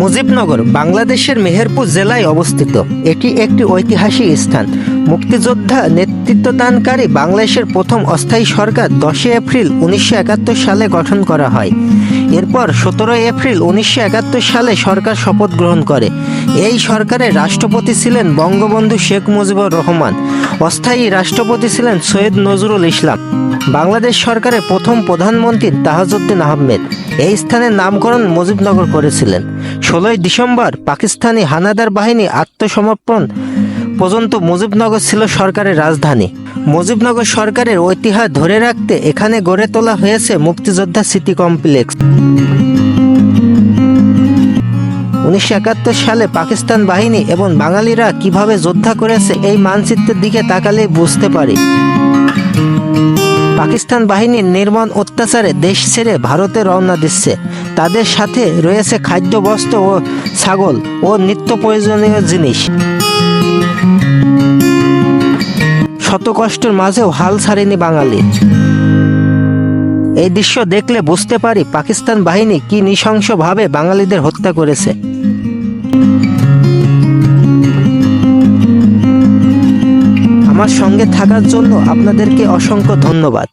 মুজিবনগর বাংলাদেশের মেহেরপুর জেলায় অবস্থিত। এটি একটি ঐতিহাসিক স্থান। মুক্তিযোদ্ধা নেতৃত্বদানকারী বাংলাদেশের প্রথম অস্থায়ী সরকার 10 এপ্রিল 1971 সালে গঠন করা হয়। এরপর 17 এপ্রিল 1971 সালে সরকার শপথ গ্রহণ করে। এই সরকারের রাষ্ট্রপতি ছিলেন বঙ্গবন্ধু শেখ মুজিবুর রহমান। অস্থায়ী রাষ্ট্রপতি ছিলেন সৈয়দ নজরুল ইসলাম। বাংলাদেশ সরকারের প্রথম প্রধানমন্ত্রী তাজউদ্দিন আহমেদ এই স্থানের নামকরণ মুজিবনগর করেছিলেন। 16 ডিসেম্বর পাকিস্তানি হানাদার বাহিনী আত্মসমর্পণ পর্যন্ত মুজিবনগর ছিল সরকারের রাজধানী। মুজিবনগর সরকারের ঐতিহ্য ধরে রাখতে এখানে গড়ে তোলা হয়েছে মুক্তিযোদ্ধা স্মৃতি কমপ্লেক্স। 1971 সালে পাকিস্তান বাহিনী এবং বাঙালিরা কিভাবে যোদ্ধা করেছে এই মানচিত্রের দিকে তাকালে বুঝতে পারি। পাকিস্তান বাহিনীর নির্মম অত্যাচারে দেশ ছেড়ে ভারতে রওনা দিচ্ছে। তাদের সাথে রয়েছে খাদ্য, বস্ত্র ও ছাগল ও নিত্য প্রয়োজনীয় জিনিস। শত কষ্টের মাঝেও হাল ছাড়েনি বাঙালি। এই দৃশ্য দেখলে বুঝতে পারি পাকিস্তান বাহিনী কি নৃশংসভাবে বাঙালিদের হত্যা করেছে। আমার সঙ্গে থাকার জন্য আপনাদেরকে অসংখ্য ধন্যবাদ।